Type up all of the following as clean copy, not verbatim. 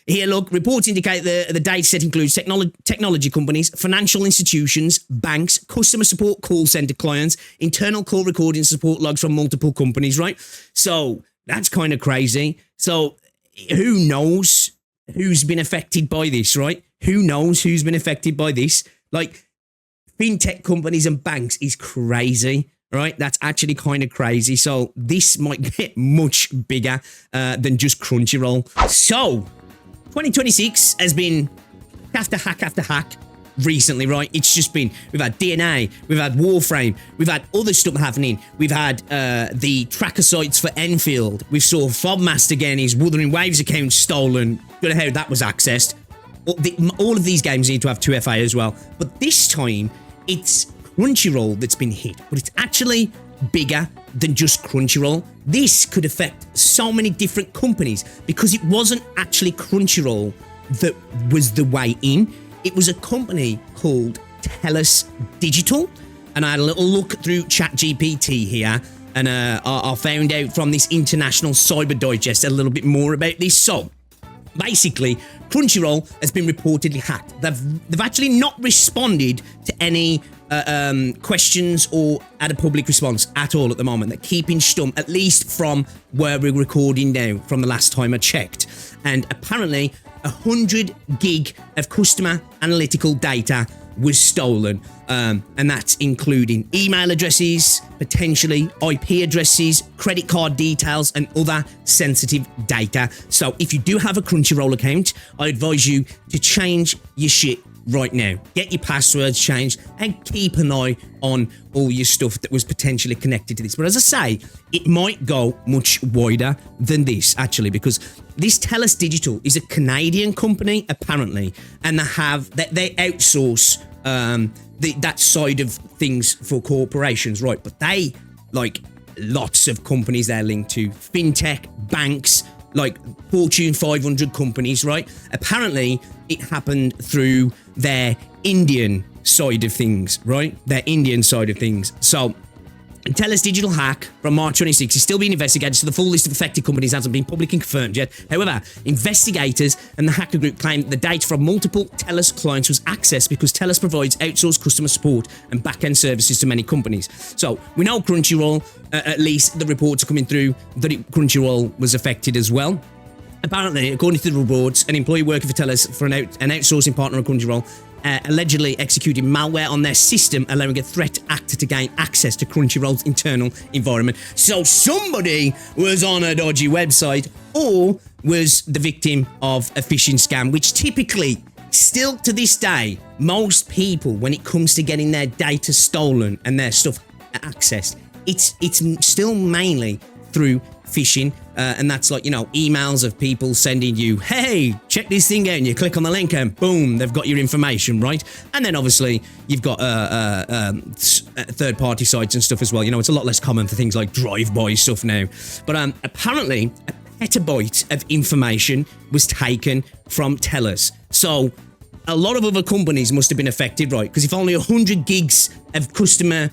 Here, look, reports indicate the data set includes technology companies, financial institutions, banks, customer support call center clients, internal call recording support logs from multiple companies, right? So that's kind of crazy. So who knows who's been affected by this, right? Who knows who's been affected by this? Like, fintech companies and banks is crazy, right? That's actually kind of crazy. So this might get much bigger than just Crunchyroll. So 2026 has been after hack recently, right? It's just been, we've had DNA, we've had Warframe, we've had other stuff happening. We've had the tracker sites for Enfield. We saw Fobmaster again, his Wuthering Waves account stolen. Don't know how that was accessed. All of these games need to have 2FA as well. But this time, it's Crunchyroll that's been hit. But it's actually bigger than just Crunchyroll. This could affect so many different companies because it wasn't actually Crunchyroll that was the way in. It was a company called Telus Digital. And I had a little look through ChatGPT here. And I found out from this International Cyber Digest a little bit more about this. So basically, Crunchyroll has been reportedly hacked. They've actually not responded to any questions or had a public response at all at the moment. They're keeping stum, at least from where we're recording now, from the last time I checked. And apparently 100 gig of customer analytical data was stolen, and that's including email addresses, potentially IP addresses, credit card details, and other sensitive data. So if you do have a Crunchyroll account, I advise you to change your shit right now. Get your passwords changed and keep an eye on all your stuff that was potentially connected to this. But as I say, it might go much wider than this, actually, because this Telus Digital is a Canadian company, apparently, and they outsource that side of things for corporations, right? But they, like, lots of companies they're linked to, fintech, banks, like Fortune 500 companies, right? Apparently, it happened through their Indian side of things, right? Their Indian side of things. So, Telus Digital hack from March 26 is still being investigated, so the full list of affected companies hasn't been publicly confirmed yet. However, investigators and the hacker group claim that the data from multiple Telus clients was accessed because Telus provides outsourced customer support and back-end services to many companies. So, we know Crunchyroll, at least the reports are coming through that Crunchyroll was affected as well. Apparently, according to the reports, an employee working for Telus for an outsourcing partner of Crunchyroll allegedly executed malware on their system, allowing a threat actor to gain access to Crunchyroll's internal environment. So somebody was on a dodgy website or was the victim of a phishing scam, which typically, still to this day, most people, when it comes to getting their data stolen and their stuff accessed, it's still mainly through phishing, and that's like, you know, emails of people sending you, hey, check this thing out, and you click on the link and boom, they've got your information, right? And then obviously you've got third-party sites and stuff as well. You know, it's a lot less common for things like drive-by stuff now. But apparently a petabyte of information was taken from Telus. So a lot of other companies must have been affected, right? Because if only 100 gigs of customer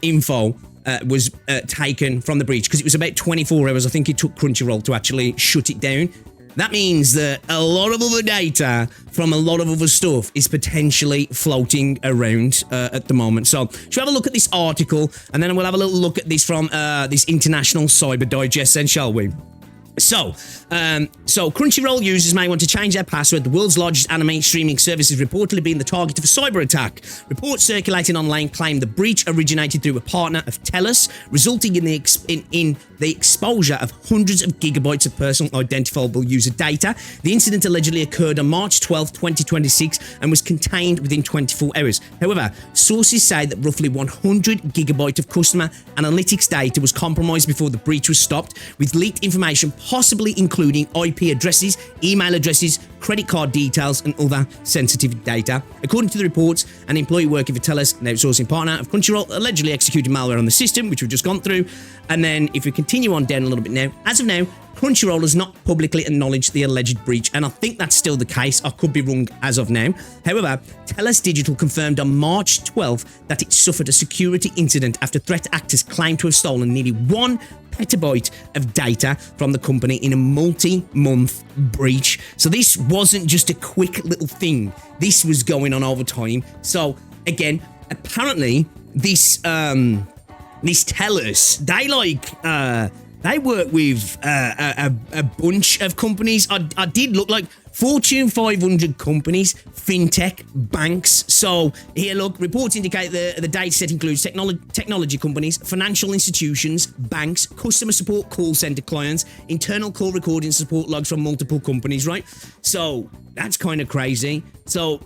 info was taken from the breach, because it was about 24 hours, I think it took Crunchyroll to actually shut it down. That means that a lot of other data from a lot of other stuff is potentially floating around at the moment. So, should we have a look at this article, and then we'll have a little look at this from this International Cyber Digest, then, shall we? So Crunchyroll users may want to change their password. The world's largest anime streaming service is reportedly being the target of a cyber attack. Reports circulating online claim the breach originated through a partner of Telus, resulting in the exposure of hundreds of gigabytes of personal identifiable user data. The incident allegedly occurred on March 12, 2026, and was contained within 24 hours. However, sources say that roughly 100 gigabytes of customer analytics data was compromised before the breach was stopped, with leaked information possibly including IP addresses, email addresses, credit card details, and other sensitive data. According to the reports, an employee working for Telus, an outsourcing partner of Crunchyroll, allegedly executed malware on the system, which we've just gone through. And then if we continue on down a little bit now, as of now, Crunchyroll has not publicly acknowledged the alleged breach, and I think that's still the case. I could be wrong as of now. However, Telus Digital confirmed on March 12th that it suffered a security incident after threat actors claimed to have stolen nearly 1 petabyte of data from the company in a multi-month breach. So this wasn't just a quick little thing. This was going on over time. So again, apparently this Telus, they work with a bunch of companies. I did look like Fortune 500 companies, fintech, banks. So here, look, reports indicate the data set includes technology companies, financial institutions, banks, customer support call center clients, internal call recording support logs from multiple companies, right? So that's kind of crazy. So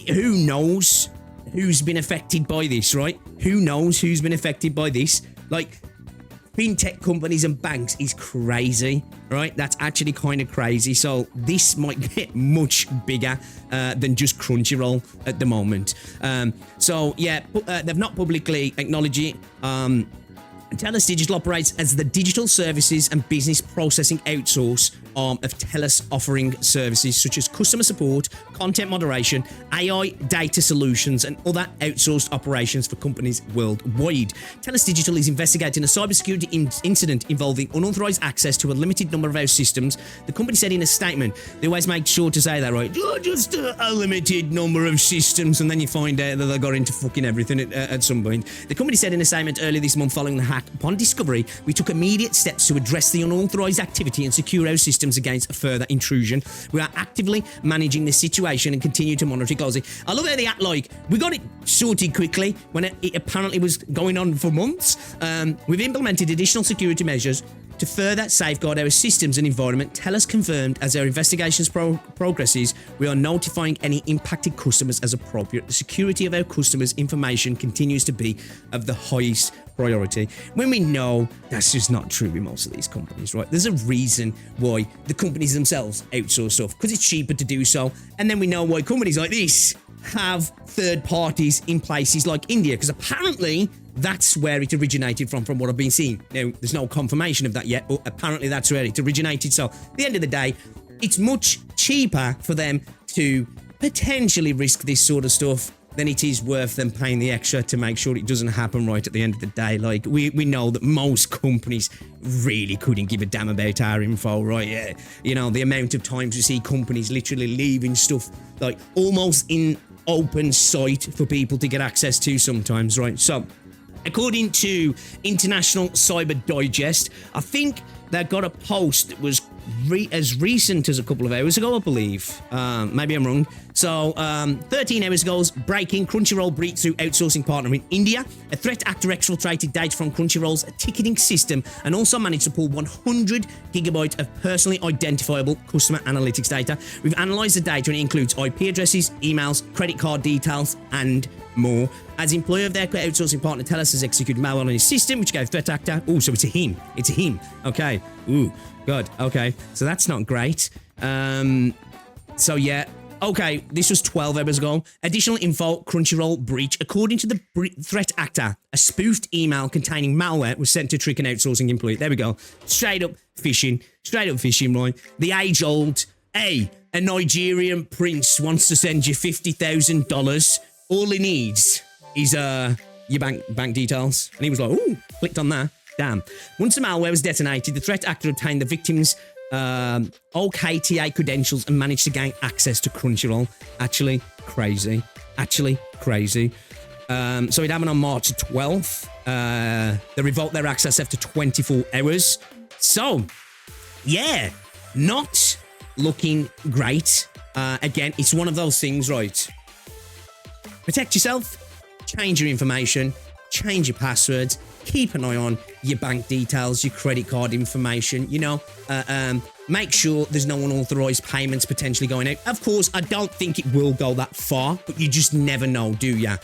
who knows who's been affected by this, right? Who knows who's been affected by this? Like, fintech companies and banks is crazy, right? That's actually kind of crazy. So this might get much bigger than just Crunchyroll at the moment. So yeah, they've not publicly acknowledged it. Telus Digital operates as the digital services and business processing outsource arm of Telus, offering services such as customer support, content moderation, AI data solutions, and other outsourced operations for companies worldwide. Telus Digital is investigating a cybersecurity incident involving unauthorized access to a limited number of our systems. The company said in a statement, they always make sure to say that, right? Just a limited number of systems, and then you find out that they got into fucking everything at some point. The company said in a statement earlier this month following the hack, upon discovery, we took immediate steps to address the unauthorized activity and secure our systems against a further intrusion. We are actively managing this situation and continue to monitor it closely. I love how they act like we got it sorted quickly when it apparently was going on for months. We've implemented additional security measures to further safeguard our systems and environment. Telus confirmed as our investigations progresses, we are notifying any impacted customers as appropriate. The security of our customers' information continues to be of the highest priority. When we know that's just not true with most of these companies, right? There's a reason why the companies themselves outsource stuff, because it's cheaper to do so. And then we know why companies like this have third parties in places like India, because apparently that's where it originated from what I've been seeing. Now, there's no confirmation of that yet, but apparently that's where it originated. So at the end of the day, it's much cheaper for them to potentially risk this sort of stuff than it is worth them paying the extra to make sure it doesn't happen right at the end of the day. Like, we know that most companies really couldn't give a damn about our info, right? Yeah. You know, the amount of times we see companies literally leaving stuff like almost in open sight for people to get access to sometimes, right? So, according to International Cyber Digest, I think they got a post that was as recent as a couple of hours ago, I believe. Maybe I'm wrong. So, 13 hours ago, breaking Crunchyroll breach through outsourcing partner in India. A threat actor exfiltrated data from Crunchyroll's ticketing system and also managed to pull 100 gigabytes of personally identifiable customer analytics data. We've analyzed the data and it includes IP addresses, emails, credit card details, and more. As employer of their outsourcing partner, Telus has executed malware on his system, which gave threat actor. Oh, so it's a him. It's a him. Okay. Ooh, God. Okay. So that's not great. So yeah. Okay, this was 12 hours ago. Additional info, Crunchyroll breach. According to the threat actor, a spoofed email containing malware was sent to trick an outsourcing employee. There we go. Straight up phishing. Straight up phishing, right? The age-old, hey, a Nigerian prince wants to send you $50,000. All he needs is your bank details. And he was like, ooh, clicked on that. Damn. Once the malware was detonated, the threat actor obtained the victim's OKTA credentials and managed to gain access to Crunchyroll. Actually crazy. So it happened on March 12th. They revoked their access after 24 hours. So, yeah, not looking great. Again, it's one of those things, right? Protect yourself, change your information, change your passwords, keep an eye on your bank details, your credit card information, you know, make sure there's no unauthorized payments potentially going out. Of course, I don't think it will go that far, but you just never know, do ya?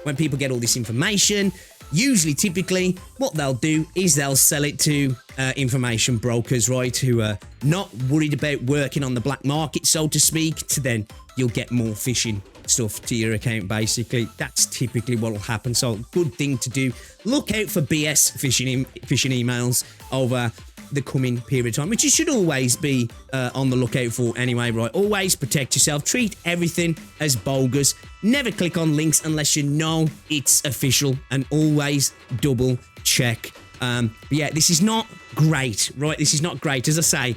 When people get all this information, usually, typically, what they'll do is they'll sell it to information brokers, right, who are not worried about working on the black market, so to speak, to then you'll get more phishing stuff to your account, basically. That's typically what will happen. So, good thing to do. Look out for BS phishing emails over the coming period of time, which you should always be on the lookout for anyway, right? Always protect yourself. Treat everything as bogus. Never click on links unless you know it's official, and always double check But yeah, this is not great, right? This is not great. As I say,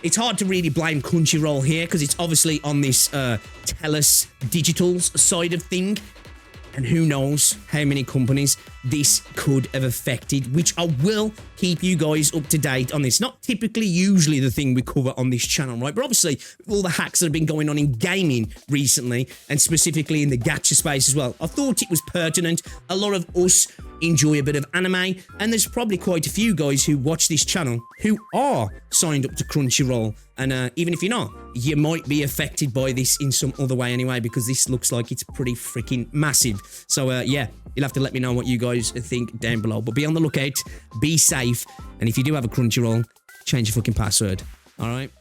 it's hard to really blame Crunchyroll here because it's obviously on this Telus Digital's side of thing. And who knows how many companies this could have affected, which I will keep you guys up to date on this. Not typically usually the thing we cover on this channel, right? But obviously, with all the hacks that have been going on in gaming recently, and specifically in the gacha space as well, I thought it was pertinent. A lot of us enjoy a bit of anime, and there's probably quite a few guys who watch this channel who are signed up to Crunchyroll. And even if you're not, you might be affected by this in some other way anyway, because this looks like it's pretty freaking massive. So yeah, you'll have to let me know what you guys think down below. But be on the lookout, be safe, and if you do have a Crunchyroll, change your fucking password. All right?